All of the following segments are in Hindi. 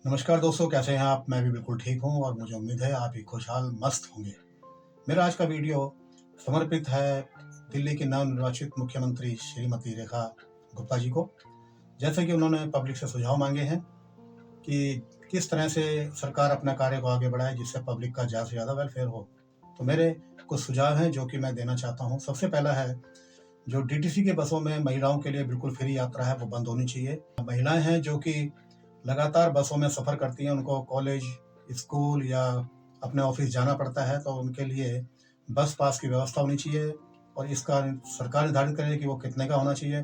नमस्कार दोस्तों, कैसे हैं आप? मैं भी बिल्कुल ठीक हूँ और मुझे उम्मीद है आप भी खुशहाल मस्त होंगे। मेरा आज का वीडियो समर्पित है दिल्ली की नवनिर्वाचित मुख्यमंत्री श्रीमती रेखा गुप्ता जी को। जैसे कि उन्होंने पब्लिक से सुझाव मांगे हैं कि किस तरह से सरकार अपना कार्य को आगे बढ़ाए जिससे पब्लिक का ज़्यादा से ज़्यादा वेलफेयर हो। तो मेरे कुछ सुझाव हैं जो कि मैं देना चाहता हूँ। सबसे पहला है, जो डीटीसी के बसों में महिलाओं के लिए बिल्कुल फ्री यात्रा है वो बंद होनी चाहिए। महिलाएं हैं जो कि लगातार बसों में सफ़र करती हैं, उनको कॉलेज, स्कूल या अपने ऑफिस जाना पड़ता है, तो उनके लिए बस पास की व्यवस्था होनी चाहिए और इसका सरकार निर्धारित करे कि वो कितने का होना चाहिए।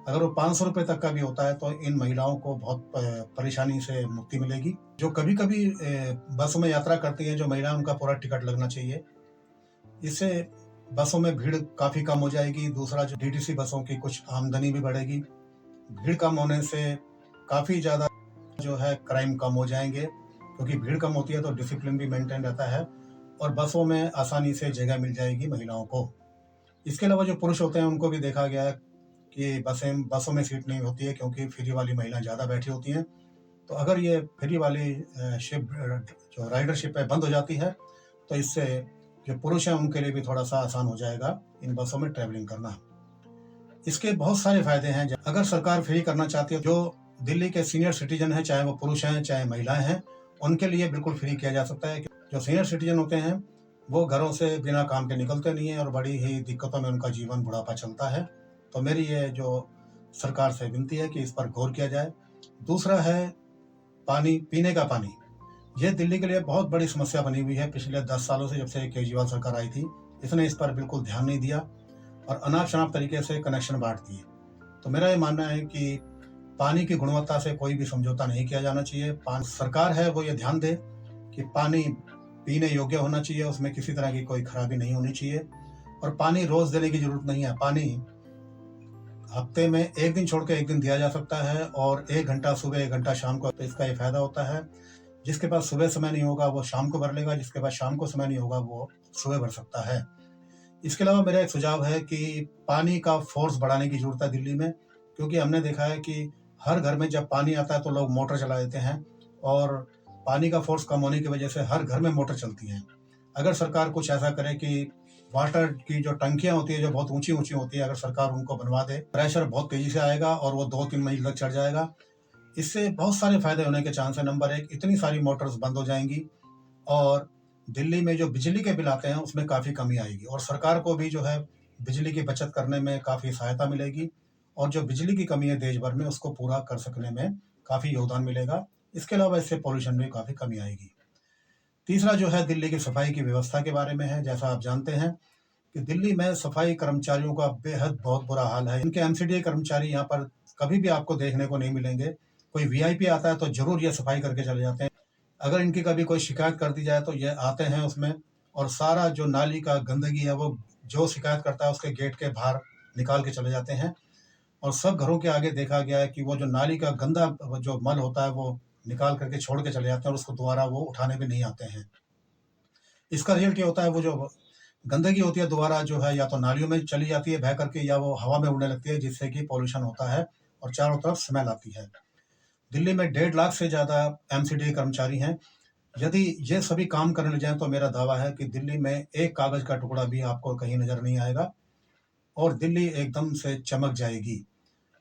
अगर वो 500 रुपये तक का भी होता है तो इन महिलाओं को बहुत परेशानी से मुक्ति मिलेगी। जो कभी-कभी बसों में यात्रा करती हैं जो महिलाएं, उनका पूरा टिकट लगना चाहिए। इससे बसों में भीड़ काफ़ी कम हो जाएगी। दूसरा, जो डीटीसी बसों की कुछ आमदनी भी बढ़ेगी। भीड़ कम होने से काफ़ी ज़्यादा जो है क्राइम कम हो जाएंगे, क्योंकि भीड़ कम होती है तो डिसिप्लिन भी मेंटेन रहता है और बसों में आसानी से जगह मिल जाएगी महिलाओं को। इसके अलावा जो पुरुष होते हैं उनको भी देखा गया है कि बसों में सीट नहीं होती है, क्योंकि फ्री वाली महिला ज़्यादा बैठी होती हैं। तो अगर ये फ्री वाली शिप जो राइडरशिप है बंद हो जाती है तो इससे जो पुरुष हैं उनके लिए भी थोड़ा सा आसान हो जाएगा इन बसों में ट्रैवलिंग करना। इसके बहुत सारे फायदे हैं। अगर सरकार फ्री करना चाहती है, जो दिल्ली के सीनियर सिटीजन हैं, चाहे वो पुरुष हैं चाहे महिलाएं हैं, उनके लिए बिल्कुल फ्री किया जा सकता है। जो सीनियर सिटीजन होते हैं वो घरों से बिना काम के निकलते नहीं हैं और बड़ी ही दिक्कतों में उनका जीवन बुढ़ापा चलता है। तो मेरी ये जो सरकार से विनती है कि इस पर गौर किया जाए। दूसरा है पानी, पीने का पानी। ये दिल्ली के लिए बहुत बड़ी समस्या बनी हुई है पिछले 10 सालों से, जब से केजरीवाल सरकार आई थी। इसने इस पर बिल्कुल ध्यान नहीं दिया और अनाप शनाप तरीके से कनेक्शन बांट दिए। तो मेरा ये मानना है कि पानी की गुणवत्ता से कोई भी समझौता नहीं किया जाना चाहिए। सरकार है वो ये ध्यान दे कि पानी पीने योग्य होना चाहिए, उसमें किसी तरह की कोई खराबी नहीं होनी चाहिए। और पानी रोज देने की जरूरत नहीं है। पानी हफ्ते में एक दिन छोड़ के एक दिन दिया जा सकता है और 1 घंटा सुबह 1 घंटा शाम को। तो इसका ये फायदा होता है, जिसके पास सुबह समय नहीं होगा वो शाम को भर लेगा, जिसके पास शाम को समय नहीं होगा वो सुबह भर सकता है। इसके अलावा मेरा एक सुझाव है कि पानी का फोर्स बढ़ाने की जरूरत है दिल्ली में, क्योंकि हमने देखा है कि हर घर में जब पानी आता है तो लोग मोटर चला देते हैं और पानी का फोर्स कम होने की वजह से हर घर में मोटर चलती है। अगर सरकार कुछ ऐसा करे कि वाटर की जो टंकियां होती है जो बहुत ऊंची ऊंची होती है, अगर सरकार उनको बनवा दे, प्रेशर बहुत तेजी से आएगा और वो 2-3 मील तक चढ़ जाएगा। इससे बहुत सारे फायदे होने के चांस है। नंबर एक, इतनी सारी मोटर्स बंद हो जाएंगी और दिल्ली में जो बिजली के बिल आते हैं उसमें काफ़ी कमी आएगी और सरकार को भी जो है बिजली की बचत करने में काफ़ी सहायता मिलेगी और जो बिजली की कमी है देश भर में उसको पूरा कर सकने में काफ़ी योगदान मिलेगा। इसके अलावा इससे पॉल्यूशन में काफ़ी कमी आएगी। तीसरा जो है दिल्ली की सफाई की व्यवस्था के बारे में है। जैसा आप जानते हैं कि दिल्ली में सफाई कर्मचारियों का बेहद बहुत बुरा हाल है। इनके एमसीडीए कर्मचारी यहाँ पर कभी भी आपको देखने को नहीं मिलेंगे। कोई वीआईपी आता है तो जरूर ये सफाई करके चले जाते हैं। अगर इनकी कभी कोई शिकायत कर दी जाए तो ये आते हैं उसमें और सारा जो नाली का गंदगी है वो जो शिकायत करता है उसके गेट के बाहर निकाल के चले जाते हैं। और सब घरों के आगे देखा गया है कि वो जो नाली का गंदा जो मल होता है वो निकाल करके छोड़ के चले जाते हैं और उसको दोबारा वो उठाने भी नहीं आते हैं। इसका रिजल्ट ये होता है, वो जो गंदगी होती है दोबारा जो है या तो नालियों में चली जाती है बह करके या वो हवा में उड़ने लगती है, जिससे कि पॉल्यूशन होता है और चारों तरफ स्मेल आती है। दिल्ली में 1.5 लाख से ज़्यादा एमसीडी कर्मचारी हैं। यदि ये सभी काम करने लग जाएं तो मेरा दावा है कि दिल्ली में एक कागज का टुकड़ा भी आपको कहीं नजर नहीं आएगा और दिल्ली एकदम से चमक जाएगी।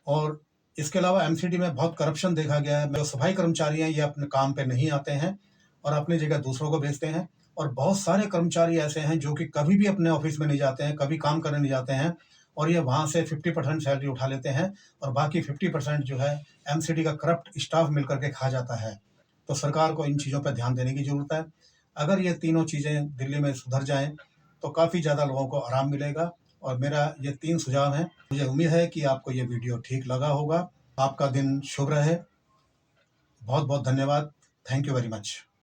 और इसके अलावा एमसीडी में बहुत करप्शन देखा गया है। जो सफाई कर्मचारी हैं ये अपने काम पे नहीं आते हैं और अपनी जगह दूसरों को भेजते हैं और बहुत सारे कर्मचारी ऐसे हैं जो कि कभी भी अपने ऑफिस में नहीं जाते हैं, कभी काम करने नहीं जाते हैं और ये वहाँ से 50% सैलरी उठा लेते हैं और बाकी 50% जो है एमसीडी का करप्ट स्टाफ मिलकर के खा जाता है। तो सरकार को इन चीज़ों पर ध्यान देने की जरूरत है। अगर ये तीनों चीज़ें दिल्ली में सुधर जाएं तो काफ़ी ज़्यादा लोगों को आराम मिलेगा और मेरा ये 3 सुझाव हैं। मुझे उम्मीद है कि आपको ये वीडियो ठीक लगा होगा। आपका दिन शुभ रहे। बहुत बहुत धन्यवाद। Thank you very much.